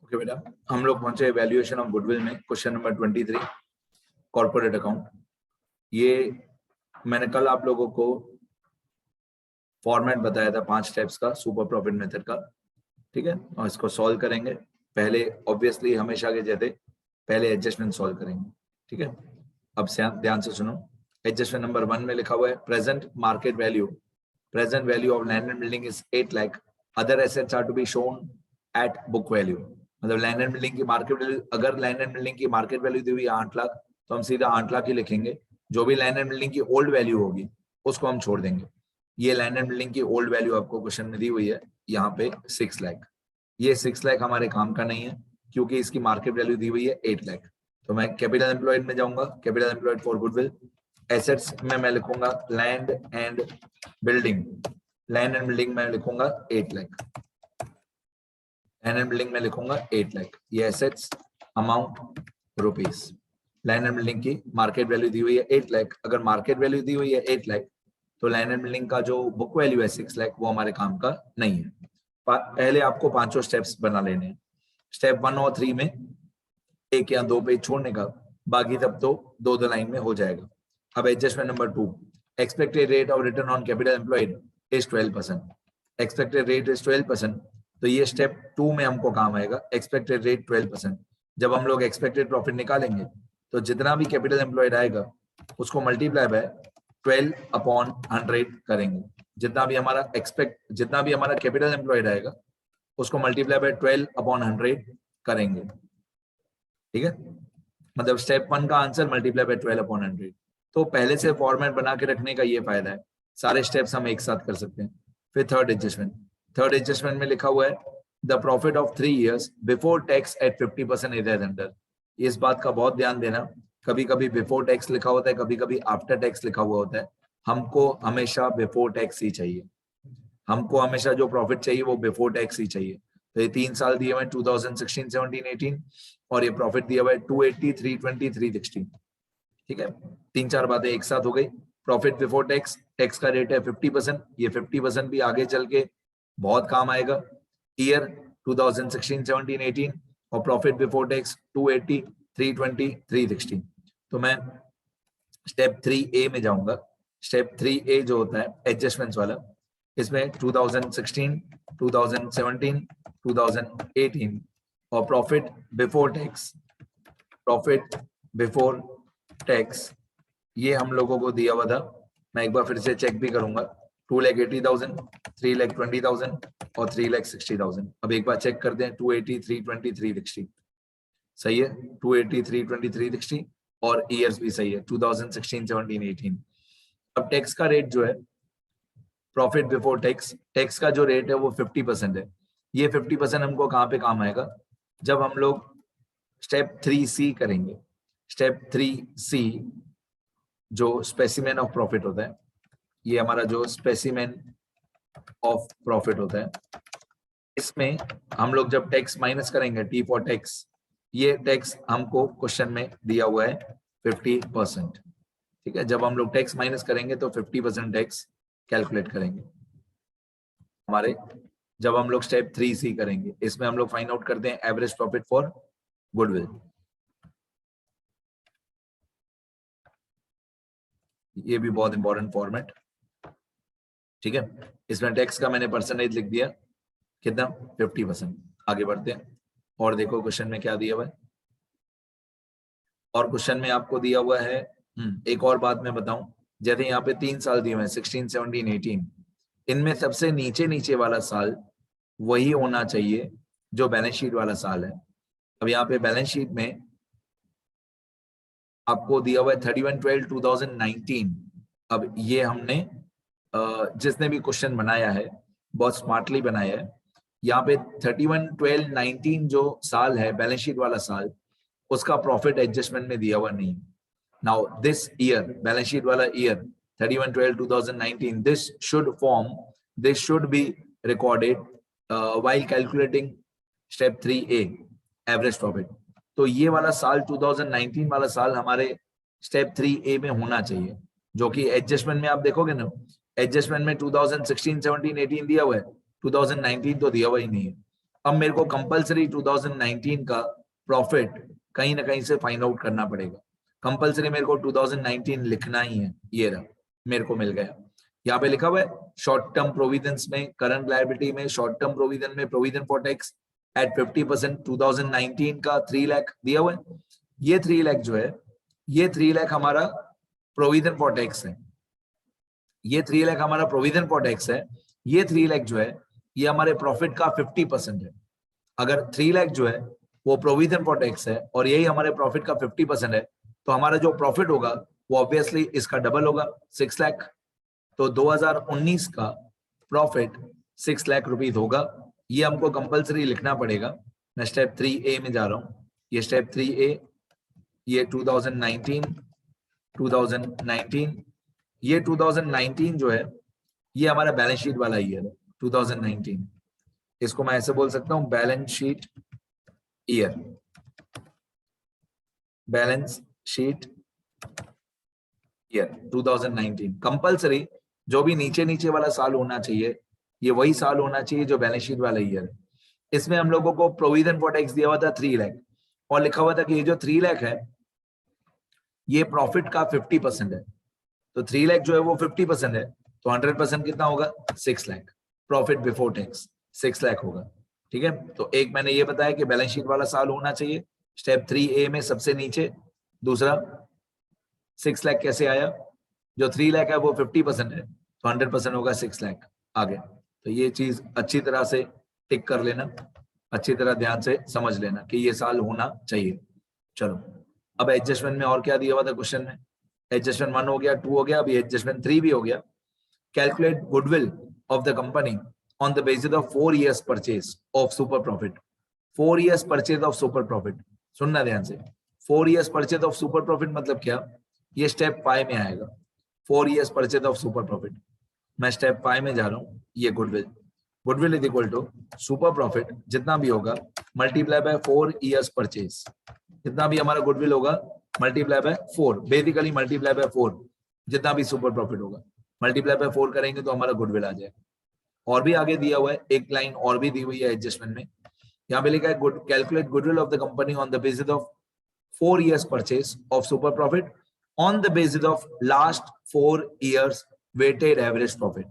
Okay बेटा, हम लोग पहुंचे वैल्यूएशन ऑफ गुडविल में, क्वेश्चन नंबर 23, कॉर्पोरेट अकाउंट। ये मैंने कल आप लोगों को फॉर्मेट बताया था 5 स्टेप्स का, सुपर प्रॉफिट मेथड का, ठीक है। और इसको सॉल्व करेंगे। पहले ऑब्वियसली हमेशा के जैसे पहले एडजस्टमेंट सॉल्व करेंगे, ठीक है। अब ध्यान से सुनो। एडजस्टमेंट नंबर 1 में लिखा हुआ है present market value, present value of land and building is 8 lakh, other assets are to be shown at book value. मतलब लैंड एंड बिल्डिंग की मार्केट वैल्यू, अगर लैंड एंड बिल्डिंग की मार्केट वैल्यू दी हुई 8 लाख तो हम सीधा 8 लाख ही लिखेंगे। जो भी लैंड एंड बिल्डिंग की ओल्ड वैल्यू होगी उसको हम छोड़ देंगे। ये लैंड एंड बिल्डिंग की ओल्ड वैल्यू आपको क्वेश्चन में दी हुई है यहाँ पे 6 लाख। ये 6 लाख हमारे काम का नहीं है क्योंकि इसकी मार्केट वैल्यू दी हुई है 8 लाख। तो मैं कैपिटल एम्प्लॉयड में जाऊंगा, capital employed for goodwill. Assets में मैं लिखूंगा land and building, land and building में लिखूंगा 8 लाख, लैंड एंड बिल्डिंग में लिखूंगा 8 लाख। ये assets amount rupees, land and building की मार्केट वैल्यू दी हुई है 8 लाख। अगर मार्केट वैल्यू दी हुई है 8 लाख तो लैंड एंड बिल्डिंग का जो बुक वैल्यू है 6 लाख वो हमारे काम का नहीं है। पहले आपको 5 स्टेप्स बना लेने हैं। स्टेप 1 और 3 में 1 या 2 पेज छोड़ने का, बाकी तब तो 2 लाइन में हो जाएगा। अब adjustment number 2, expected rate of return on capital employed is 12%, expected rate is 12%। तो ये स्टेप 2 में हमको काम आएगा, एक्सपेक्टेड रेट 12%। जब हम लोग एक्सपेक्टेड प्रॉफिट निकालेंगे तो जितना भी कैपिटल एम्प्लॉयड आएगा उसको मल्टीप्लाई बाय 12/100 करेंगे। जितना भी हमारा कैपिटल एम्प्लॉयड आएगा उसको मल्टीप्लाई बाय 12/100 करेंगे, ठीक है। मतलब स्टेप 1 का आंसर मल्टीप्लाई बाय 12/100। तो पहले से फॉर्मेट बना के रखने का ये फायदा है, सारे स्टेप्स हम एक साथ कर सकते हैं। फिर थर्ड एडजस्टमेंट में लिखा हुआ है the profit of 3 years before tax at 50% is under. इस बात का बहुत ध्यान देना, कभी कभी बिफोर टैक्स लिखा होता है, कभी कभी आफ्टर टैक्स लिखा हुआ होता है। हमको हमेशा बिफोर टैक्स ही चाहिए, हमको हमेशा जो प्रॉफिट चाहिए वो बिफोर टैक्स ही चाहिए। तो ये 3 साल दिए हुए 2016, 17, 18 और ये प्रॉफिट दिया हुआ है 280, 320, 360, ठीक है। 3-4 बातें एक साथ हो गई। प्रॉफिट बिफोर टैक्स, टैक्स का रेट है 50%, ये 50% भी आगे चल के बहुत काम आएगा। ईयर 2016, 17, 18 और प्रॉफिट बिफोर टैक्स 280, 320, 360। तो मैं स्टेप 3A में जाऊंगा। स्टेप 3A जो होता है एडजस्टमेंट्स वाला, इसमें 2016, 2017, 2018 और प्रॉफिट बिफोर टैक्स ये हम लोगों को दिया हुआ था। मैं एक बार फिर से चेक भी करूंगा, 2,80,000, 3,20,000 और 3,60,000। अब एक बार चेक करते हैं, 280, 320, 360 सही है, 280, 320, 360 और ईयर्स भी सही है 2016, 17, 18। अब टैक्स का रेट जो है, प्रॉफिट बिफोर टैक्स का जो रेट है वो 50% है। ये 50% हमको कहाँ पे काम आएगा, जब हम लोग स्टेप 3C करेंगे। स्टेप 3C जो स्पेसिमेन ऑफ प्रॉफिट होता है, ये हमारा जो स्पेसिमेन ऑफ प्रॉफिट होता है, इसमें हम लोग जब टैक्स माइनस करेंगे, T फॉर टैक्स, ये टैक्स हमको क्वेश्चन में दिया हुआ है 50%, ठीक है। जब हम लोग टैक्स माइनस करेंगे तो 50% टैक्स कैलकुलेट करेंगे हमारे। जब हम लोग स्टेप 3C करेंगे, इसमें हम लोग फाइंड आउट करते हैं एवरेज प्रॉफिट फॉर गुडविल। ये भी बहुत इंपॉर्टेंट फॉर्मेट, ठीक है। इसमें टैक्स का मैंने परसेंटेज लिख दिया, कितना, 50%। आगे बढ़ते हैं और देखो क्वेश्चन में क्या दिया हुआ है। और क्वेश्चन में आपको दिया हुआ है, एक और बात मैं बताऊं, जैसे यहाँ पे 3 साल दिए हुए हैं 16, 17, 18, इनमें सबसे नीचे वाला साल वही होना चाहिए जो बैलेंस शीट वाला साल है। अब यहाँ पे बैलेंस शीट में आपको दिया हुआ है 31/12/2019। अब ये हमने जिसने भी क्वेश्चन बनाया है बहुत स्मार्टली बनाया है। यहाँ पे 31/12/19 जो साल है बैलेंस शीट वाला साल, उसका प्रॉफिट एडजस्टमेंट में दिया हुआ नहीं। Now this year, balance sheet वाला year 31/12/2019, this should be recorded while calculating step 3A average profit. तो ये वाला साल 2019 वाला साल हमारे स्टेप 3A में होना चाहिए, जो कि एडजस्टमेंट में आप देखोगे ना, एडजस्टमेंट में 2016, 17, 18 दिया हुआ है, 2019 तो दिया हुआ ही नहीं है। अब मेरे को कंपलसरी 2019 का प्रॉफिट कहीं ना कहीं से फाइंड आउट करना पड़ेगा। कंपलसरी मेरे को 2019 लिखना ही है। ये रहा, मेरे को मिल गया। यहाँ पे लिखा हुआ है शॉर्ट टर्म प्रोविजंस में, करंट लायबिलिटी में, शॉर्ट टर्म प्रोविजन में प्रोविजन फॉर टैक्स एट 50%, 2019 का 3 लाख दिया हुआ है। ये 3 लाख जो है, ये 3 लाख हमारा प्रोविजन फॉर टैक्स है। ये 3 लाख हमारा प्रोविजन फॉर टैक्स है। ये 3 लाख जो है ये हमारे प्रॉफिट का 50% है। अगर 3 लाख जो है वो प्रोविजन फॉर टैक्स है और यही हमारे प्रॉफिट का 50% है, तो हमारा जो प्रॉफिट होगा वो ऑब्वियसली इसका डबल होगा, 6 लाख। तो 2019 का प्रॉफिट 6 लाख रुपीज होगा। ये हमको कंपलसरी लिखना पड़ेगा। मैं स्टेप 3A में जा रहा हूं। ये स्टेप 3A, ये 2019, ये 2019 जो है ये हमारा बैलेंस शीट वाला ईयर है 2019। इसको मैं ऐसे बोल सकता हूं, balance sheet year, balance sheet year 2019। Compulsory जो भी नीचे नीचे वाला साल होना चाहिए ये वही साल होना चाहिए जो बैलेंस शीट वाला ईयर है। इसमें हम लोगों को प्रोविजन फॉर टैक्स दिया हुआ था 3 लाख और लिखा हुआ था कि ये जो 3 लाख है ये प्रॉफिट का 50% है। तो 3 लाख जो है वो 50% है, तो 100% कितना होगा, 6 lakh. Profit before tax 6 lakh होगा। ठीक है, तो एक मैंने ये बताया कि बैलेंस शीट वाला साल होना चाहिए, स्टेप 3A में सबसे नीचे। दूसरा 6 लाख कैसे आया, जो 3 लाख है वो 50% है, तो 100% होगा 6 लाख आगे। तो ये चीज अच्छी तरह से टिक कर लेना, अच्छी तरह ध्यान से समझ लेना कि ये साल होना चाहिए। चलो अब एडजस्टमेंट में और क्या दिया हुआ था क्वेश्चन में, एडजस्टमेंट 1 हो गया, 2 हो गया, अभी एडजस्टमेंट 3 भी हो गया। Calculate goodwill of the company on the basis of 4 years purchase of super profit. 4 years purchase of super profit, सुनना ध्यान से। 4 years purchase of super profit मतलब क्या, ये स्टेप 5 में आएगा। 4 years purchase of super profit, मैं स्टेप 5 में जा रहा हूँ। ये goodwill, goodwill is equal to super profit जितना भी होगा मल्टीप्लाई बाय 4 years परचेज। जितना भी हमारा गुडविल होगा multiply by 4, basically multiply by 4 जितना भी सुपर प्रॉफिट होगा मल्टीप्लाई बाय 4 करेंगे तो हमारा गुडविल आ जाएगा। और भी आगे दिया हुआ है, एक लाइन और भी दी हुई है एडजस्टमेंट में। यहाँ पे लिखा है calculate goodwill of the company on the basis of 4 years purchase of super profit on the basis of last 4 years weighted average profit.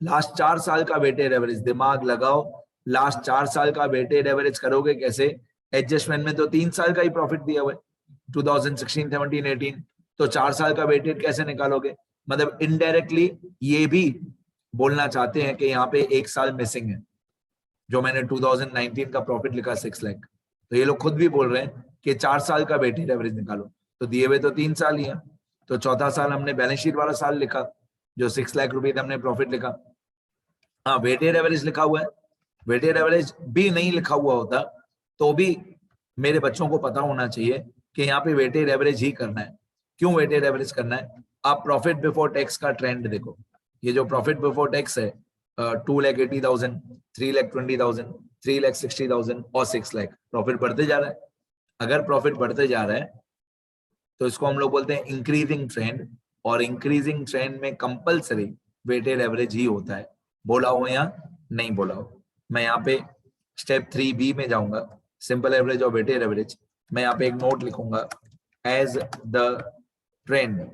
लास्ट 4 साल का वेटेड एवरेज, दिमाग लगाओ, लास्ट 4 साल का वेटेड एवरेज करोगे कैसे, एडजस्टमेंट में तो 3 साल का ही प्रॉफिट दिया हुआ है 2016, 17, 18, तो 4 साल का वेटेड कैसे निकालोगे। मतलब इनडायरेक्टली ये भी बोलना चाहते हैं कि यहाँ पे 1 साल मिसिंग है, जो मैंने 2019 का प्रॉफिट लिखा 6 लाख, तो ये लोग खुद भी बोल रहे हैं कि 4 साल का वेटेड एवरेज निकालो, तो दिए हुए तो 3 साल ही है, तो चौथा साल हमने बैलेंस शीट वाला साल लिखा जो 6 लाख रुपए हमने प्रॉफिट लिखा। हाँ वेटेड एवरेज लिखा हुआ है, वेटेड एवरेज भी नहीं लिखा हुआ होता तो भी मेरे बच्चों को पता होना चाहिए कि यहाँ पे वेटेड एवरेज ही करना है। क्यों वेटेड एवरेज करना है, आप प्रॉफिट बिफोर टैक्स का ट्रेंड देखो। ये जो प्रॉफिट बिफोर टैक्स है 2,80,000, 3,20,000, 3,60,000 और 6 लाख, प्रॉफिट बढ़ते जा रहा है। अगर प्रॉफिट बढ़ते जा रहा है तो इसको हम लोग बोलते हैं इंक्रीजिंग ट्रेंड, और इंक्रीजिंग ट्रेंड में कंपलसरी वेटेड एवरेज ही होता है। बोला हो या नहीं बोला हो। मैं यहाँ पे स्टेप 3B में जाऊंगा, सिंपल एवरेज और वेटेड एवरेज। मैं यहाँ पे एक नोट लिखूंगा, as the trend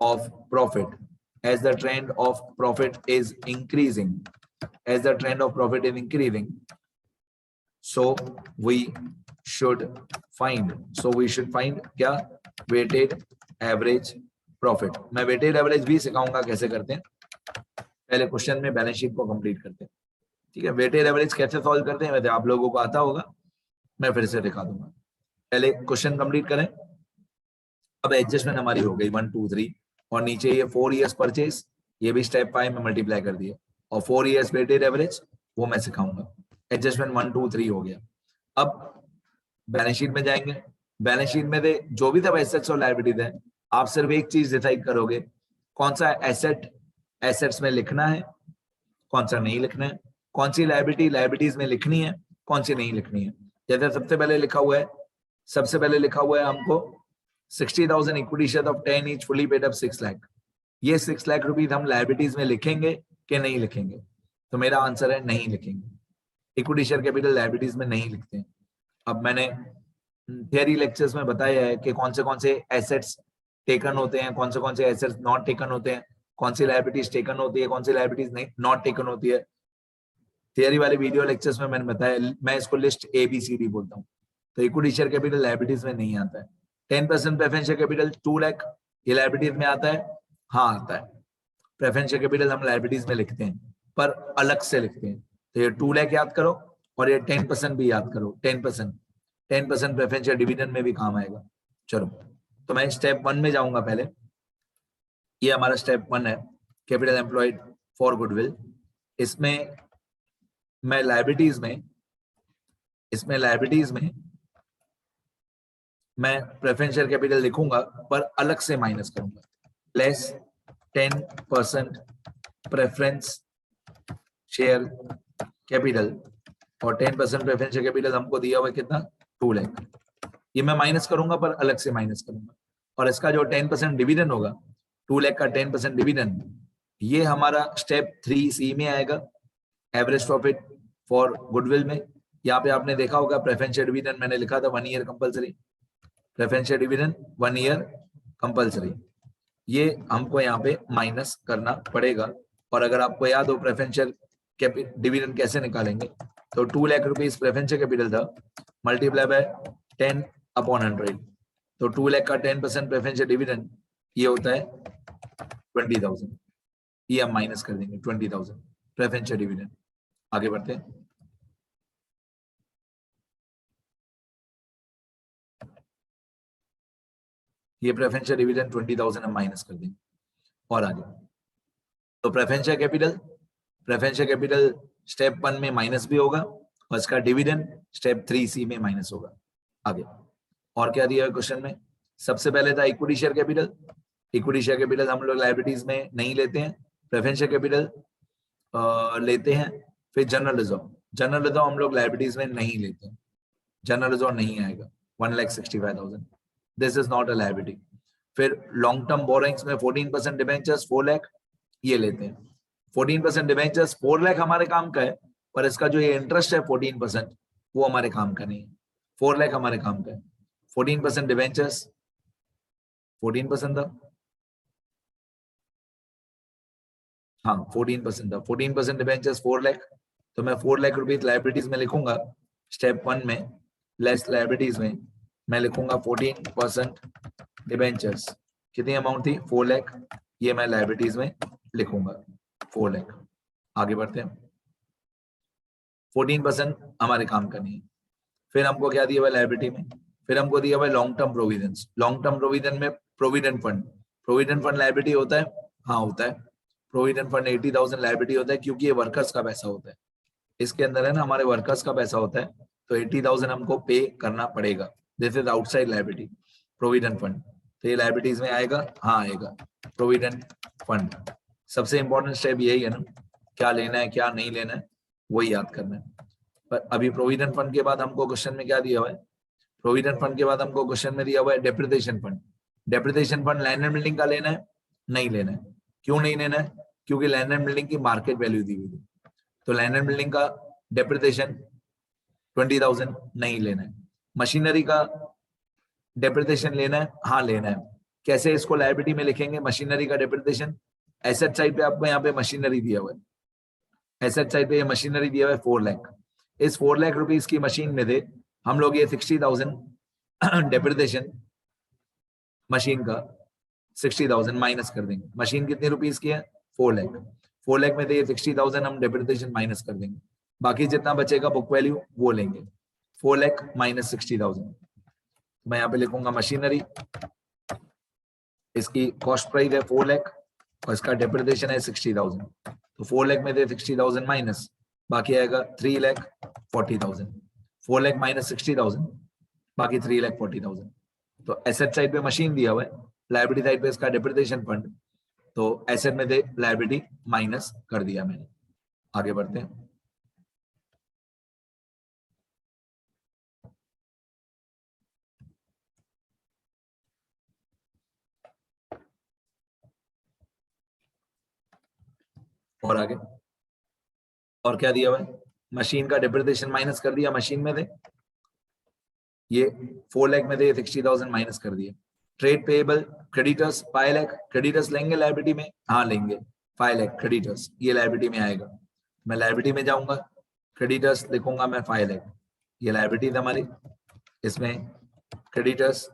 of profit, as the trend of profit is increasing, as the trend of profit is increasing, so we should find क्या, weighted average profit। मैं weighted average भी सिखाऊंगा कैसे करते हैं, पहले क्वेश्चन में बैलेंस शीट को कंप्लीट करते हैं। ठीक है, weighted average कैसे सॉल्व करते हैं वैसे आप लोगों को आता होगा, मैं फिर से दिखा दूंगा। पहले क्वेश्चन कंप्लीट करें। अब एडजस्टमेंट हमारी हो गई 1, 2, 3, और नीचे ये 4 years परचेज, ये भी स्टेप 5 में मल्टीप्लाई कर दिया, और 4 years वेटेड एवरेज वो मैं सिखाऊंगा। एडजस्टमेंट 1, 2, 3 हो गया। अब बैलेंस शीट में जाएंगे। बैलेंस शीट में दे जो भी सब एसेट्स और लायबिलिटीज है, आप सिर्फ एक चीज डिसाइड करोगे, कौन सा एसेट एसेट्स में लिखना है, कौन सा नहीं लिखना है, कौन सी लायबिलिटी लायबिलिटीज में लिखनी है, कौन सी नहीं लिखनी है। जैसे सबसे पहले लिखा हुआ है हमको 60,000 equity share of 10 each fully paid up 6 lakh. ये 6 लाख रुपीज हम लायबिलिटीज में लिखेंगे कि नहीं लिखेंगे, तो मेरा आंसर है नहीं लिखेंगे। इक्विटी शेयर कैपिटल लायबिलिटीज में नहीं लिखते हैं। अब मैंने थियरी लेक्चर्स में बताया है कि कौन से एसेट्स टेकन होते हैं, कौन से एसेट्स नॉट टेकन होते हैं, कौन सी लायबिलिटीज टेकन होती है, कौन सी लायबिलिटीज नहीं नॉट टेकन होती है। थियरी वाले वीडियो लेक्चर्स में मैंने बताया, मैं इसको लिस्ट ABCD बोलता हूँ। तो इक्विटी शेयर कैपिटल लायबिलिटीज में नहीं आता है। 10% प्रेफरेंस शेयर कैपिटल 2 लाख ये लायबिलिटीज में आता है, हाँ आता है। प्रेफरेंस शेयर कैपिटल हम लायबिलिटीज में लिखते हैं पर अलग से लिखते हैं। तो ये 2 लाख याद करो और ये 10% भी याद करो। 10% प्रेफरेंस शेयर डिविडेंड में भी काम आएगा। चलो तो मैं स्टेप 1 में जाऊंगा पहले। ये हमारा स्टेप 1 है, कैपिटल एम्प्लॉयड फॉर गुडविल। इसमें मैं लायबिलिटीज में मैं प्रेफरेंस शेयर कैपिटल लिखूंगा पर अलग से माइनस करूंगा। लेस 10% प्रेफरेंस शेयर कैपिटल और 10% प्रेफरेंस शेयर कैपिटल हमको दिया हुआ है कितना, 2 लाख। ये मैं माइनस करूंगा पर अलग से माइनस करूंगा। और इसका जो 10% डिविडेंड होगा, 2 लाख का 10% डिविडेंड, ये हमारा स्टेप 3C में आएगा, एवरेज प्रॉफिट फॉर गुडविल में। यहाँ पे आपने देखा होगा प्रेफरेंस शेयर डिविडेंड मैंने लिखा था 1 year compulsory. Preference share dividend 1 year compulsory, ये हमको यहाँ पे माइनस करना पड़ेगा। और अगर आपको याद हो प्रेफरेंस शेयर डिविडेंड कैसे निकालेंगे, तो 2 lakh rupees preference share capital था, मल्टीप्लाई बाय 10/100। तो 2 लाख का 10% प्रेफरेंस शेयर डिविडेंड ये होता है 20,000। ये हम माइनस कर देंगे 20,000 प्रेफरेंस शेयर डिविडेंड। आगे बढ़ते हैं। ये प्रेफरेंस शेयर डिविडेंड 20,000 हम माइनस कर देंगे। और आगे तो प्रेफरेंस शेयर कैपिटल स्टेप 1 में माइनस भी होगा और इसका डिविडेंड स्टेप 3C में माइनस होगा। आगे और क्या दिया है क्वेश्चन में, सबसे पहले था equity share capital. Equity share capital हम लोग लायबिलिटीज में नहीं लेते हैं, प्रेफरेंस शेयर कैपिटल लेते हैं। फिर जनरल रिजर्व हम लोग लायबिलिटीज में नहीं लेते हैं, जनरल रिजर्व नहीं आएगा 1,65,000, this is not a liability. फिर लॉन्ग टर्म बोरोइंग्स में 14% डिबेंचर्स 4 लाख ये लेते हैं। 14% डिबेंचर्स 4 लाख हमारे काम का है, पर इसका जो ये इंटरेस्ट है 14% वो हमारे काम का नहीं है। 4 लाख हमारे काम का है, 14% डिबेंचर्स 14% था, हाँ 14% था। 14% डिबेंचर्स 4 लाख, तो मैं 4 लाख रुपीज लायबिलिटीज में लिखूंगा स्टेप 1 में। लेस लायबिलिटीज में मैं लिखूंगा 14% डिबेंचर्स, कितनी अमाउंट थी 4 लाख, ये मैं लायबिलिटीज में लिखूंगा 4 लाख। आगे बढ़ते हैं। 14% हमारे काम का नहीं है। फिर हमको क्या दिया हुआ लायबिलिटी में, फिर हमको दिया हुआ long term Providence. Long term Providence में प्रोविडेंट फंड लायबिलिटी होता है, हाँ होता है। प्रोविडेंट फंड 80,000 लायबिलिटी होता है क्योंकि ये वर्कर्स का पैसा होता है, इसके अंदर है ना हमारे वर्कर्स का पैसा होता है, तो 80,000 हमको पे करना पड़ेगा। This is outside liability provident fund. तो ये लायबिलिटीज में आएगा, हाँ आएगा प्रोविडेंट फंड। सबसे इंपॉर्टेंट स्टेप यही है ना, क्या लेना है क्या नहीं लेना है वही याद करना है। पर अभी प्रोविडेंट फंड के बाद हमको क्वेश्चन में क्या दिया हुआ है, प्रोविडेंट फंड के बाद हमको क्वेश्चन में दिया हुआ है depreciation fund. Depreciation fund land and building का लेना है, नहीं लेना है। क्यों नहीं लेना है, क्योंकि लैंड एंड बिल्डिंग की मार्केट वैल्यू दी हुई थी, तो लैंड एंड बिल्डिंग का डेप्रिसिएशन 20,000 नहीं लेना है। मशीनरी का डेप्रिसिएशन लेना है, हाँ लेना है। कैसे इसको लायबिलिटी में लिखेंगे मशीनरी का डेप्रिसिएशन, एसेट साइड पे आपको यहाँ पे मशीनरी दिया हुआ है, एसेट साइड पे ये मशीनरी दिया हुआ है 4 लाख। इस 4 लाख रुपीज की मशीन में थे हम लोग ये 60,000 डेप्रिसिएशन मशीन का 60,000 माइनस कर देंगे। मशीन कितने रुपीज की है 4 लाख, 4 लाख में से ये 60,000 हम डेप्रिसिएशन माइनस कर देंगे, बाकी जितना बचेगा बुक वैल्यू वो लेंगे। 4 लाख माइनस 60,000, मैं यहाँ पे लिखूंगा मशीनरी, इसकी कॉस्ट प्राइस है 4 लाख और इसका डेप्रिसिएशन है 60,000, तो 4 लाख में से 60,000 माइनस, बाकी आएगा 3,40,000। 4 लाख माइनस 60,000, बाकी 3,40,000। तो एसेट साइड पे मशीन दिया हुआ है, लायबिलिटी साइड पे इसका डेप्रिसिएशन फंड, तो एसेट में से लायबिलिटी माइनस कर दिया मैंने। आगे बढ़ते हैं। और आगे और क्या दिया हुआ है, मशीन का डिप्रिसिएशन माइनस कर दिया, मशीन में थे ये 4 लाख में थे, 60,000 माइनस कर दिया। Trade payable creditors 5 lakh, creditors लेंगे लायबिलिटी में, हाँ लेंगे 5 लाख क्रेडिटर्स, ये लायबिलिटी में आएगा। मैं लायबिलिटी में जाऊंगा, क्रेडिटर्स लिखूंगा मैं 5 लाख, ये लायबिलिटी है हमारी, इसमें creditors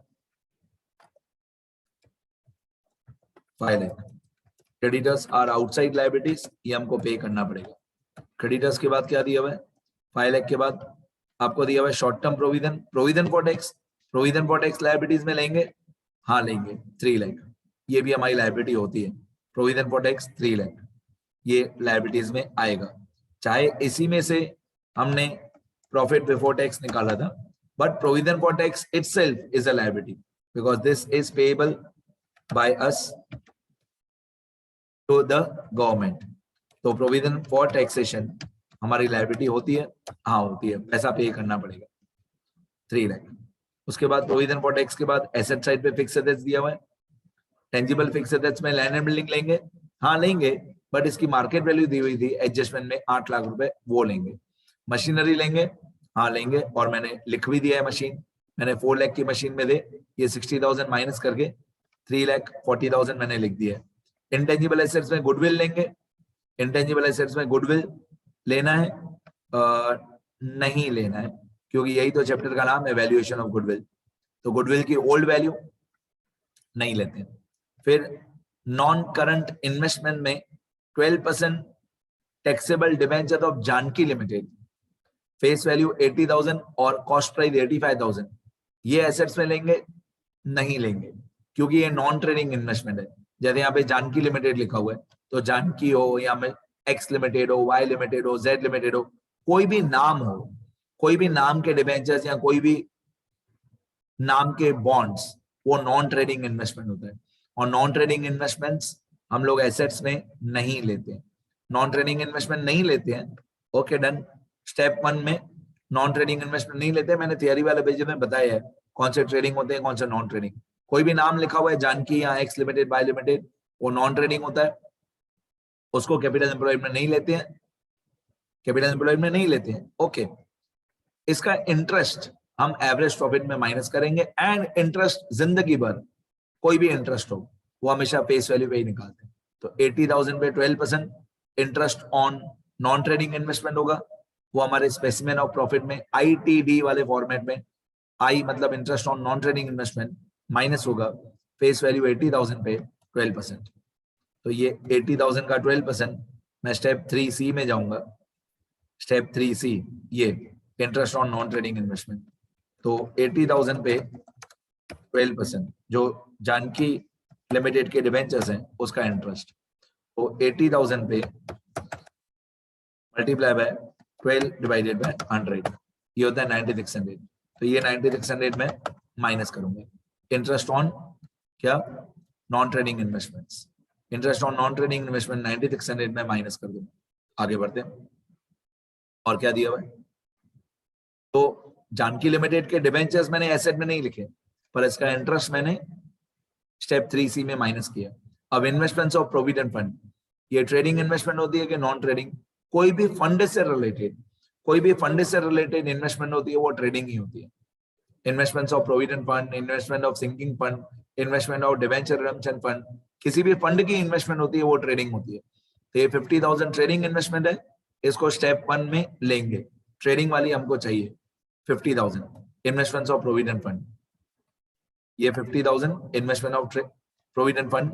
5 lakh. Creditors are outside liabilities, ये हमको पे करना पड़ेगा। क्रेडिटर्स के बाद क्या दिया हुआ है, 5 लाख के बाद आपको दिया हुआ है short term provision, provision for tax, provision for tax liabilities में लेंगे, हाँ लेंगे 3 लाख, ये भी हमारी लायबिलिटी होती है। प्रोविजन फॉर टैक्स 3 लाख, ये लायबिलिटीज में आएगा। चाहे इसी में से हमने प्रॉफिट बिफोर टैक्स निकाला था, but provision for tax itself is a liability because this is payable by us to the government. तो प्रोविजन फॉर टैक्सेशन हमारी लायबिलिटी होती है, हाँ होती है, पैसा पे करना पड़ेगा 3 लाख। उसके बाद प्रोविजन फॉर टैक्स के बाद एसेट साइड पे फिक्स एसेट्स दिया हुआ है। टेंजिबल फिक्स एसेट्स में लैंड एंड बिल्डिंग लेंगे, हाँ लेंगे, बट इसकी मार्केट वैल्यू दी हुई थी एडजस्टमेंट में 8 लाख रुपए, वो लेंगे। मशीनरी लेंगे, हाँ लेंगे, और मैंने लिख भी दिया है मशीन, मैंने 4 लाख की मशीन में दे, ये 60,000 माइनस करके 3,40,000 मैंने लिख दिया है। इंटेंजिबल एसेट्स में गुडविल लेंगे, इंटेंजिबल एसेट्स में गुडविल लेना है नहीं लेना है, क्योंकि यही तो चैप्टर का नाम है वैल्यूएशन ऑफ गुडविल, तो गुडविल की ओल्ड वैल्यू नहीं लेते। फिर नॉन करंट इन्वेस्टमेंट में 12% taxable debenture of Janki Limited, face value 80,000 और कॉस्ट प्राइस 85,000, ये एसेट्स में लेंगे नहीं लेंगे, क्योंकि ये नॉन ट्रेडिंग इन्वेस्टमेंट है। जैसे यहाँ पे जानकी लिमिटेड लिखा हुआ है, तो जानकी हो या में एक्स लिमिटेड हो, वाई लिमिटेड हो, जेड लिमिटेड हो, कोई भी नाम हो, कोई भी नाम के डिबेंचर्स या कोई भी नाम के बॉन्ड्स, वो नॉन ट्रेडिंग इन्वेस्टमेंट होता है। और नॉन ट्रेडिंग इन्वेस्टमेंट्स हम लोग एसेट्स में नहीं लेते हैं, नॉन ट्रेडिंग इन्वेस्टमेंट नहीं लेते हैं। Okay done. स्टेप 1 में नॉन ट्रेडिंग इन्वेस्टमेंट नहीं लेते, मैंने थियरी वाले पेज में बताया है कौन से ट्रेडिंग होते हैं, कौन से नॉन ट्रेडिंग। कोई भी नाम लिखा हुआ है जानकी या एक्स लिमिटेड, वाई लिमिटेड, वो नॉन ट्रेडिंग होता है, उसको कैपिटल एम्प्लॉयड में नहीं लेते हैं, कैपिटल एम्प्लॉयड में नहीं लेते हैं। ओके, इसका इंटरेस्ट हम एवरेज प्रॉफिट में माइनस करेंगे, एंड इंटरेस्ट जिंदगी भर कोई भी इंटरेस्ट हो वो हमेशा फेस वैल्यू पे ही निकालते हैं। तो 80,000 पे 12% interest on non trading investment होगा, वो हमारे स्पेसिमेन ऑफ प्रॉफिट में ITD वाले फॉर्मेट में, आई मतलब interest on non trading investment minus होगा फेस वैल्यू 80,000 पे 12%। तो ये 80,000 का 12%, मैं स्टेप 3C में जाऊंगा। स्टेप 3C ये interest on non trading investment, तो 80,000 पे 12% जो जानकी लिमिटेड के डिबेंचर्स हैं उसका इंटरेस्ट, तो 80,000 पे मल्टीप्लाई बाय 12 डिवाइडेड बाय 100, ये होता है 9600। तो ये 9600 में माइनस करूंगा इंटरेस्ट ऑन क्या, non trading investments. Interest on non trading investment 9600 में माइनस कर दूंगा। आगे बढ़ते हैं, और क्या दिया हुआ है। तो जानकी लिमिटेड के डिबेंचर्स मैंने एसेट में नहीं लिखे, पर इसका इंटरेस्ट मैंने स्टेप 3C में माइनस किया। अब इन्वेस्टमेंट्स ऑफ प्रोविडेंट फंड, ये ट्रेडिंग इन्वेस्टमेंट होती है कि नॉन ट्रेडिंग? कोई भी फंड से रिलेटेड, कोई भी फंड से रिलेटेड इन्वेस्टमेंट होती है वो ट्रेडिंग ही होती है। Investments of provident fund, investment of sinking fund, investment of debenture redemption fund, किसी भी फंड की इन्वेस्टमेंट होती है वो ट्रेडिंग होती है। तो ये 50,000 ट्रेडिंग इन्वेस्टमेंट है, इसको स्टेप 1 में लेंगे। ट्रेडिंग वाली हमको चाहिए 50,000 इन्वेस्टमेंट्स ऑफ प्रोविडेंट फंड, ये 50,000 इन्वेस्टमेंट ऑफ प्रोविडेंट फंड,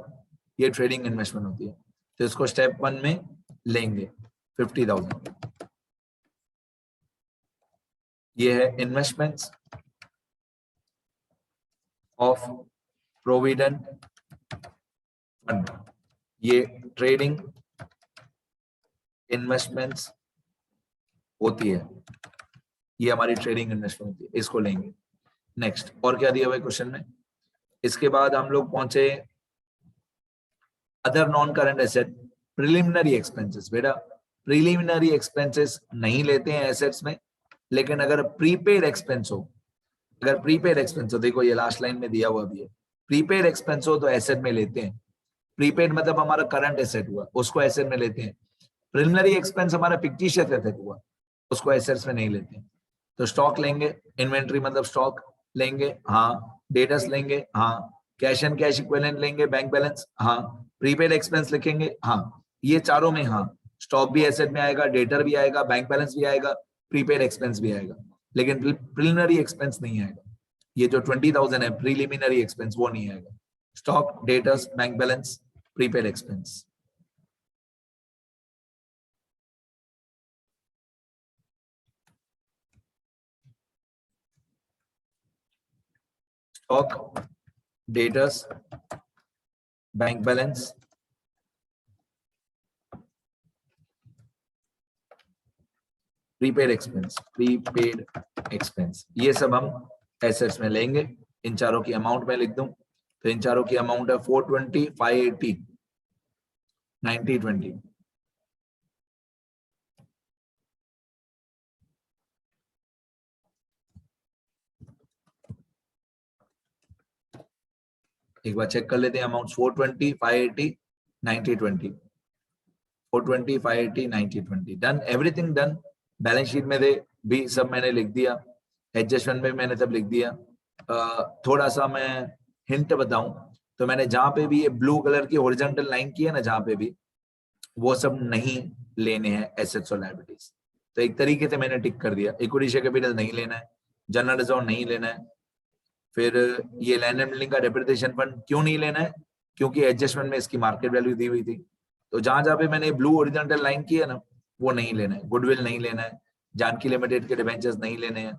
ये ट्रेडिंग इन्वेस्टमेंट होती है, तो इसको स्टेप 1 में लेंगे 50,000। ये है इन्वेस्टमेंट्स ऑफ प्रोविडेंट फंड, ये ट्रेडिंग इन्वेस्टमेंट्स होती है, ये हमारी ट्रेडिंग इन्वेस्टमेंट होती है, इसको लेंगे। नेक्स्ट, और क्या दिया हुआ है क्वेश्चन में। इसके बाद हम लोग पहुंचे other non current asset, preliminary expenses. बेटा प्रिलिमिनरी एक्सपेंसेस नहीं लेते हैं एसेट्स में, लेकिन अगर प्रीपेड एक्सपेंस हो, अगर प्रीपेड एक्सपेंस हो, देखो ये लास्ट लाइन में दिया हुआ भी है, प्रीपेड एक्सपेंस हो तो एसेट में लेते हैं। प्रीपेड मतलब हमारा करंट एसेट हुआ, उसको एसेट में लेते हैं। प्रिलिमिनरी एक्सपेंस हमारा फिक्टिशियस एसेट हुआ, उसको एसेट्स में नहीं लेते। तो स्टॉक लेंगे, इन्वेंट्री मतलब स्टॉक लेंगे, हाँ। डेटर्स लेंगे, हाँ। कैश एंड कैश इक्विवेलेंट लेंगे, बैंक बैलेंस, हाँ। प्रीपेड एक्सपेंस लिखेंगे, हाँ। ये चारों में हाँ, स्टॉक भी एसेट में आएगा, डेटर भी आएगा, बैंक बैलेंस भी आएगा, प्रीपेड एक्सपेंस भी आएगा, लेकिन प्रिलिमिनरी एक्सपेंस नहीं आएगा। ये जो 20,000 है प्रीलिमिनरी एक्सपेंस, वो नहीं आएगा। Stock, debtors, bank balance, prepaid expense. Stock, debtors, bank balance, prepaid expense, prepaid expense, ये सब हम एसेट्स में लेंगे। इन चारों की अमाउंट में लिख दूं, तो इन चारों की अमाउंट है 420, 580, 90, 20। एक बार चेक कर लेते हैं amount. 420, 580, 90, 20। 420, 580, 90, 20 done, everything done. Balance sheet में भी सब मैंने लिख दिया, एडजस्टमेंट में मैंने सब लिख दिया। थोड़ा सा मैं हिंट बताऊं तो मैंने जहां पे भी ये ब्लू कलर की हॉरिजॉन्टल लाइन की है ना, जहां पे भी, वो सब नहीं लेने हैं एसेट्स और लायबिलिटीज। तो एक तरीके से मैंने टिक कर दिया। इक्विटी शेयर कैपिटल नहीं लेना है, जनरल रिजर्व नहीं लेना है, फिर ये लैंड एंड बिल्डिंग का डेप्रिसिएशन फंड क्यों नहीं लेना है, क्योंकि एडजस्टमेंट में इसकी मार्केट वैल्यू दी हुई थी। तो जहां जहां पे मैंने ब्लू ओरिजेंटल लाइन की है ना, वो नहीं लेना है। गुडविल नहीं लेना है, जानकी लिमिटेड के डिवेंचर्स नहीं लेने हैं,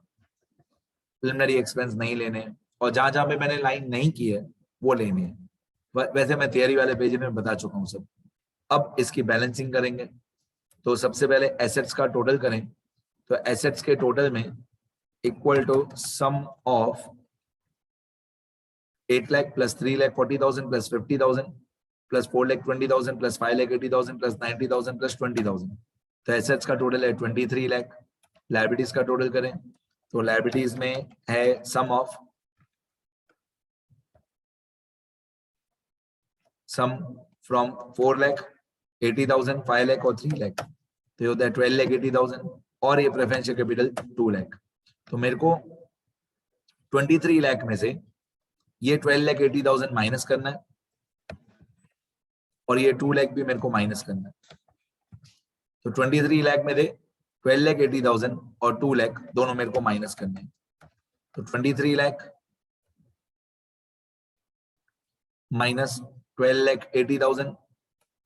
प्रिलिमिनरी एक्सपेंस नहीं लेने हैं, और जहां जहां पे मैंने लाइन नहीं की है वो लेनी है। वैसे मैं थियरी वाले पेज में बता चुका हूँ सब। अब इसकी बैलेंसिंग करेंगे। तो सबसे पहले एसेट्स का टोटल करें, तो एसेट्स के टोटल में equal to sum of 8 lakh plus 3 lakh 40,000 plus 50,000 plus 4 lakh 20,000 plus 5 lakh 80,000 plus 90,000 plus 20,000। तो एसेट्स का टोटल है 23 लाख। लायबिलिटीज का टोटल करें तो लायबिलिटीज में है सम of some from 4 lakh 80,000, 5 lakh और 3 lakh, तो ये होता है 12 lakh 80,000, और ये प्रेफरेंशियल कैपिटल 2 lakh। तो मेरे को 23 लाख में से ये 12 lakh 80,000 माइनस करना है, और ये 2 लाख भी मेरे को माइनस करना है। तो 23 लाख में से 12 lakh 80,000 और 2 लाख दोनों मेरे को माइनस करने हैं। तो 23 लाख माइनस 12 lakh 80,000,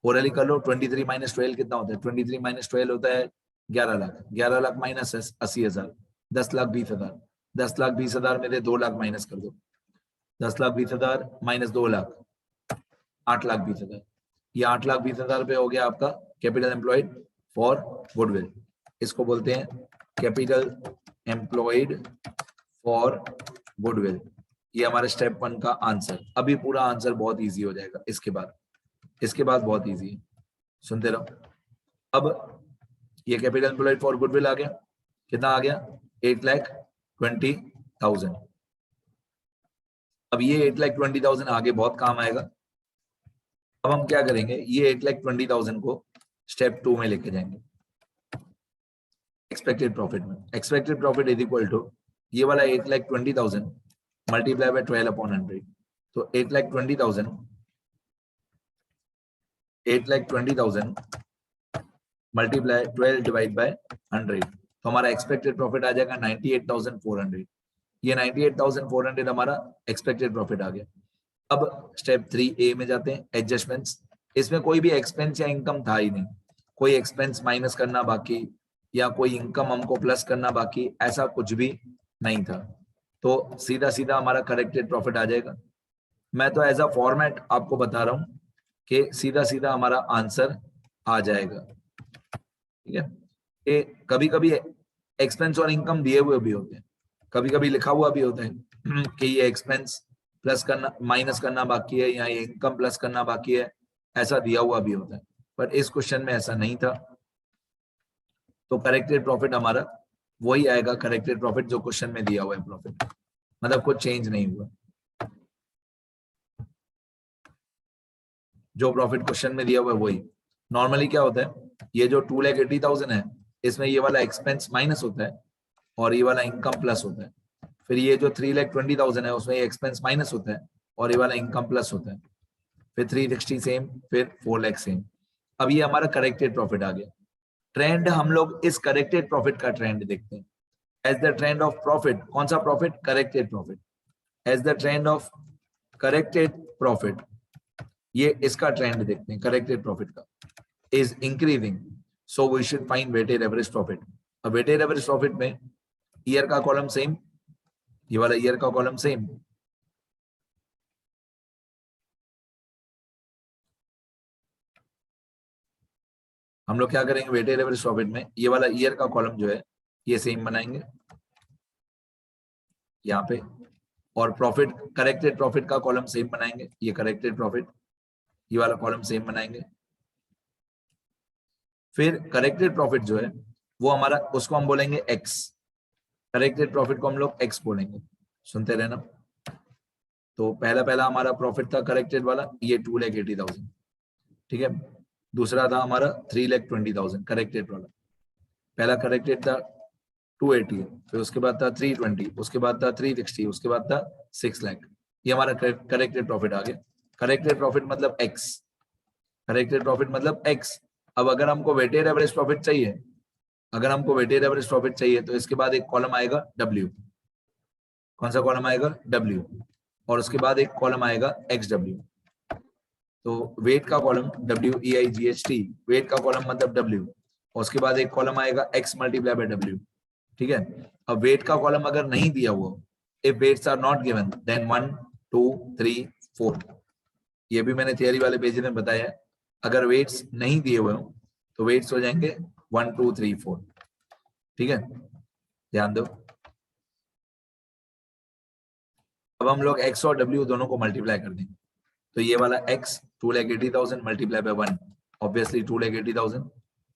ओरली कर लो। 23 माइनस 12 कितना होता है? 23 माइनस 12 होता है 11 लाख। 11 लाख माइनस 80,000, 10 लाख 20,000। 10 लाख 20,000 में से 2 लाख माइनस कर दो। 10 लाख 20,000 माइनस 2 लाख, 8 लाख 20,000। ये 8 लाख 20,000 पे हो गया आपका कैपिटल एम्प्लॉयड फॉर गुडविल। इसको बोलते हैं कैपिटल एम्प्लॉयड फॉर गुडविल। ये हमारे स्टेप 1 का आंसर। अभी पूरा आंसर बहुत इजी हो जाएगा इसके बाद बहुत इजी है, सुनते रहो। अब ये कैपिटल एम्प्लॉयड फॉर गुडविल आ गया, कितना आ गया? 8,20,000। अब ये 8,20,000 आगे बहुत काम आएगा। अब हम क्या करेंगे, ये 8,20,000 को स्टेप 2 में लेके जाएंगे, एक्सपेक्टेड प्रॉफिट में। Expected profit is equal to ये वाला 8,20,000 मल्टीप्लाई बाय 12/100। तो 8,20,000 मल्टीप्लाई 12 डिवाइड बाय 100, तो हमारा एक्सपेक्टेड प्रॉफिट आ जाएगा 98,400। ये 98,400 हमारा एक्सपेक्टेड प्रॉफिट आ गया। अब स्टेप 3A में जाते हैं, एडजस्टमेंट्स। इसमें कोई भी एक्सपेंस या इनकम था ही नहीं, कोई एक्सपेंस माइनस करना बाकी या कोई इनकम हमको प्लस करना बाकी, ऐसा कुछ भी नहीं था। तो सीधा सीधा हमारा करेक्टेड प्रॉफिट आ जाएगा। मैं तो एज अ फॉर्मेट आपको बता रहा हूं कि सीधा सीधा हमारा आंसर आ जाएगा, ठीक है। ये कभी कभी एक्सपेंस और इनकम दिए हुए भी होते हैं, कभी कभी लिखा हुआ भी होता है कि ये एक्सपेंस प्लस करना माइनस करना बाकी है या ये इनकम प्लस करना बाकी है, ऐसा दिया हुआ भी होता है। बट इस क्वेश्चन में ऐसा नहीं था। तो करेक्टेड प्रॉफिट हमारा वही आएगा, करेक्टेड प्रॉफिट जो क्वेश्चन में दिया हुआ है प्रॉफिट, मतलब कुछ चेंज नहीं हुआ। जो प्रॉफिट क्वेश्चन में दिया हुआ है वही। नॉर्मली क्या होता है, ये जो 2,80,000 है इसमें ये वाला एक्सपेंस माइनस होता है और ये वाला इनकम प्लस होता है। फिर ये जो 3,20,000 है उसमें ये एक्सपेंस माइनस होता है और ये वाला इनकम प्लस होता है। फिर 360 सेम, फिर 4 लाख सेम। अब ये हमारा करेक्टेड प्रॉफिट आ गया। ट्रेंड हम लोग इस करेक्टेड प्रॉफिट का ट्रेंड देखते हैं। As the trend of profit, कौन सा profit? Corrected profit. As the trend of corrected profit, ये इसका ट्रेंड देखते हैं करेक्टेड प्रॉफिट का, is increasing, so we should find weighted average profit. अब वेटेड एवरेज प्रॉफिट में ईयर का कॉलम सेम, ये वाला ईयर का कॉलम सेम, हम लोग क्या करेंगे वेटेड एवरेज प्रॉफिट में ये वाला ईयर का कॉलम जो है ये सेम बनाएंगे यहाँ पे, और प्रॉफिट करेक्टेड प्रॉफिट का कॉलम सेम बनाएंगे, ये करेक्टेड प्रॉफिट ये वाला कॉलम सेम बनाएंगे। फिर करेक्टेड प्रॉफिट जो है वो हमारा, उसको हम बोलेंगे एक्स, करेक्टेड प्रॉफिट को हम लोग एक्स बोलेंगे, सुनते रहना। तो पहला हमारा प्रॉफिट था करेक्टेड वाला, ये 2,80,000, ठीक है। दूसरा था हमारा 3,20,000 करेक्टेड वाला। पहला करेक्टेड था 280, फिर उसके बाद था 320, उसके बाद था 360, उसके बाद था 6 लाख। ये हमारा करेक्टेड प्रॉफिट आ गया। करेक्टेड प्रॉफिट मतलब एक्स, करेक्टेड प्रॉफिट मतलब एक्स। अब अगर हमको वेटेड एवरेज प्रॉफिट चाहिए, अगर हमको वेटेड एवरेज प्रॉफिट चाहिए तो इसके बाद एक कॉलम आएगा डब्ल्यू। कौन सा कॉलम आएगा? डब्ल्यू। और उसके बाद एक कॉलम आएगा एक्स डब्ल्यू। तो वेट का कॉलम WEIGHT, वेट का कॉलम मतलब डब्ल्यू, और उसके बाद एक कॉलम आएगा एक्स मल्टीप्लाई बाय डब्ल्यू, ठीक है। अब वेट का कॉलम अगर नहीं दिया हुआ, if weights are not given then 1 2 3 4, ये भी मैंने थियरी वाले पेज में बताया है। अगर वेट्स नहीं दिए हुए हो तो वेट्स हो जाएंगे 1 2 3 4, ठीक है, ध्यान दो। अब हम लोग एक्स और डब्ल्यू दोनों को मल्टीप्लाई कर देंगे। तो ये वाला x 2,80,000 मल्टीप्लाई बाय 1, ऑब्वियसली 2,80,000।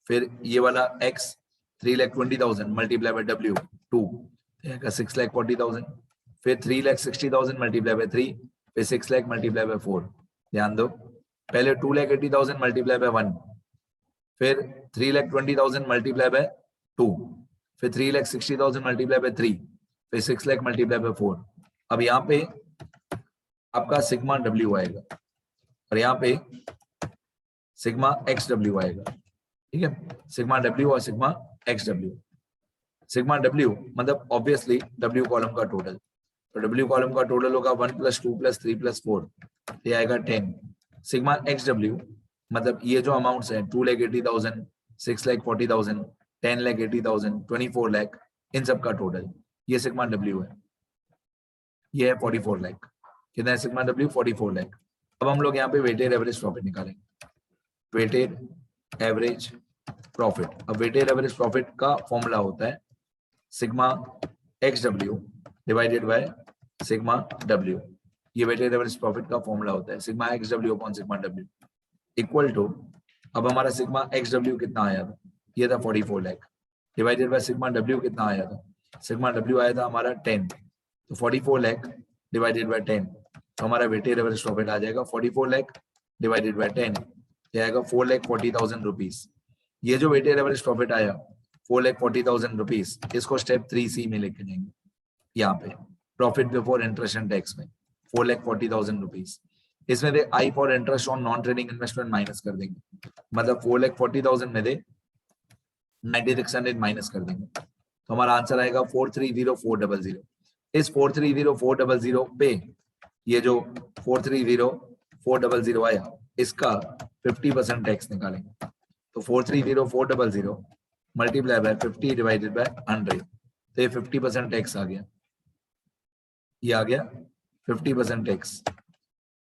फिर ये वाला x 3,20,000 मल्टीप्लाई बाय w 2, 6,40,000। फिर 3,60,000 मल्टीप्लाई बाय 3, फिर 6 लाख मल्टीप्लाई बाय 4। ध्यान दो, पहले 2,80,000 मल्टीप्लाई बाय 1, फिर 3,20,000 मल्टीप्लाई बाय 2, फिर 3,60,000 मल्टीप्लाई बाय 3, फिर 6 लाख मल्टीप्लाई बाय 4। अब यहाँ पे आपका सिग्मा डब्ल्यू आएगा और यहाँ पे सिग्मा एक्स डब्ल्यू आएगा, ठीक है। सिग्मा डब्ल्यू और sigma X W. Sigma W मतलब ऑब्वियसली डब्ल्यू कॉलम का टोटल, तो डब्ल्यू कॉलम का टोटल होगा 1 + 2 + 3 + 4, ये आएगा 10। सिग्मा एक्स डब्ल्यू मतलब ये जो अमाउंट्स हैं 2,80,000, 6,40,000, 10,80,000, 24 लाख, इन सब का टोटल, ये सिग्मा डब्ल्यू है, ये है 44 लाख। कितना है सिग्मा डब्ल्यू? 44 लाख। अब हम लोग यहाँ पे वेटेड एवरेज प्रॉफिट निकालेंगे, वेटेड एवरेज प्रॉफिट। अब वेटेड एवरेज प्रॉफिट का फॉर्मूला होता है sigma X W divided by sigma W. ये वेटेड एवरेज प्रॉफिट का फॉर्मूला होता है sigma X W upon sigma W equal to, अब हमारा सिग्मा एक्स डब्ल्यू कितना आया था? ये था 44 lakh, divided by sigma W कितना आया था? सिग्मा डब्ल्यू आया था हमारा 10, तो 44 लाख डिवाइडेड बाय 10, तो हमारा वेटेड एवरेज प्रॉफिट आ जाएगा 44 लाख डिवाइडेड बाय 10, ये आएगा 4,40,000 रुपीज। ये जो वेटेड एवरेज प्रॉफिट आया 4,40,000 रुपीज, इसको स्टेप 3C में लेके जाएंगे। यहाँ पे profit before interest and tax में 4,40,000 रुपीज, इसमें दे आई for interest on non trading investment minus कर देंगे, मतलब 4,40,000 में दे 9,600 माइनस कर देंगे, तो हमारा आंसर आएगा 4,30,400। इस 4,30,400 पे ये जो 4,30,400 आया इसका 50% टैक्स निकालेंगे, तो 4,30,400 मल्टीप्लाई बाय 50 डिवाइडेड बाय 100, तो ये 50% टैक्स आ गया, ये आ गया 50% टैक्स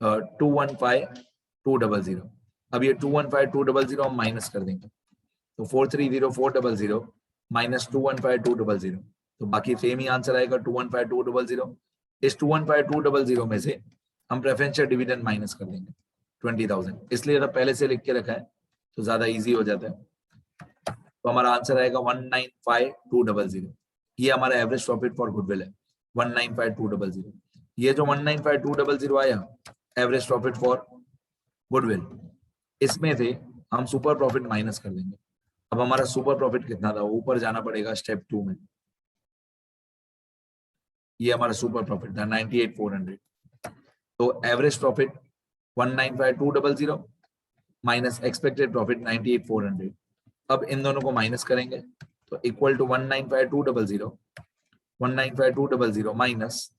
215,200। अब ये 215,200 हम माइनस कर देंगे, तो 4,30,400 माइनस 215,200, तो बाकी सेम ही आंसर आएगा 215,200। इस 215,200 में से हम प्रेफरेंशियल डिविडेंड माइनस कर देंगे 20,000, इसलिए अगर पहले से लिख के रखा है तो ज्यादा इजी हो जाता है। तो हमारा आंसर आएगा 195,200। ये हमारा एवरेज प्रॉफिट फॉर गुडविल है 195,200। ये जो 195,200 आया एवरेज प्रॉफिट फॉर गुडविल, इसमें से हम सुपर प्रॉफिट माइनस कर देंगे। अब हमारा सुपर प्रॉफिट कितना था, ऊपर जाना पड़ेगा स्टेप 2 में। ये हमारा सुपर प्रॉफिट था 98,400। तो average profit 195,200 minus expected profit 98,400। अब इन दोनों को माइनस करेंगे तो इक्वल टू 195,200 195,200 माइनस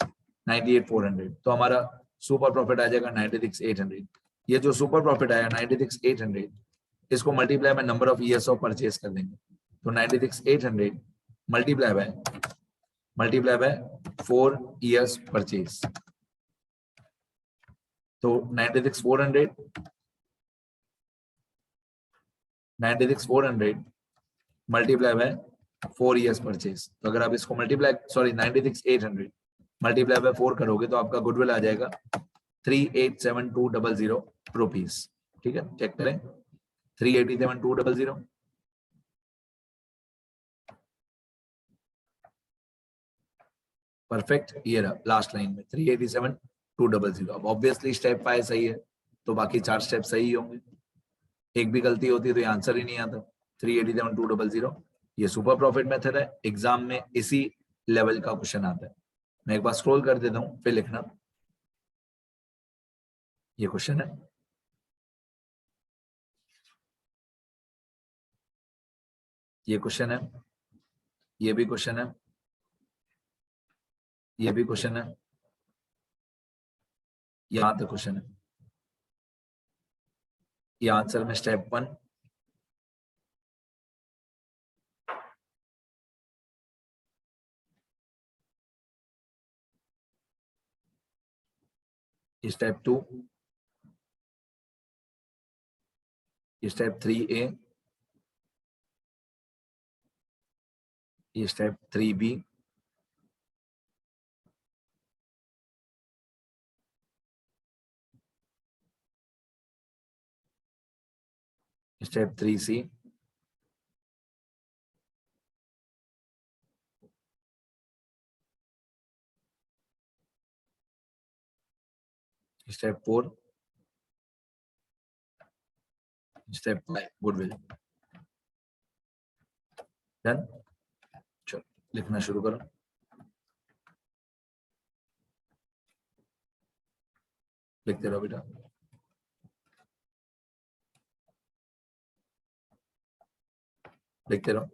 98,400। तो हमारा सुपर प्रॉफिट आ जाएगा 96,800। ये जो सुपर प्रॉफिट आया 96,800, इसको मल्टीप्लाई में number of years of purchase कर देंगे। तो 96,800 मल्टीप्लाई बाय 4 ईयर्स परचेज। तो 96,400 मल्टीप्लाई बाय 4 ईयर्स परचेज। तो अगर आप इसको मल्टीप्लाई 96,800 मल्टीप्लाई बाय 4 करोगे तो आपका गुडविल आ जाएगा 387,200 रुपीज। ठीक है, चेक करें 387,200। परफेक्ट, ये रहा लास्ट लाइन में 387,200। अब ऑब्वियसली स्टेप 5 सही है तो बाकी 4 स्टेप सही होंगे। एक भी गलती होती है तो ये आंसर ही नहीं आता। 387,200 ये सुपर प्रॉफिट मेथड है, एग्जाम में इसी लेवल का क्वेश्चन आता है। मैं एक बार स्क्रॉल कर देता हूं फिर लिखना। ये क्वेश्चन है, ये क्वेश्चन है, ये भी क्वेश्चन है, ये भी क्वेश्चन है, यहां तक क्वेश्चन है। ये आंसर में स्टेप 1, स्टेप 2, स्टेप 3A, ये step 3B, step 3C, step 4, step 5 goodwill. Done, चलो लिखना शुरू करो। लिखते रहो बेटा, लिखते रहो।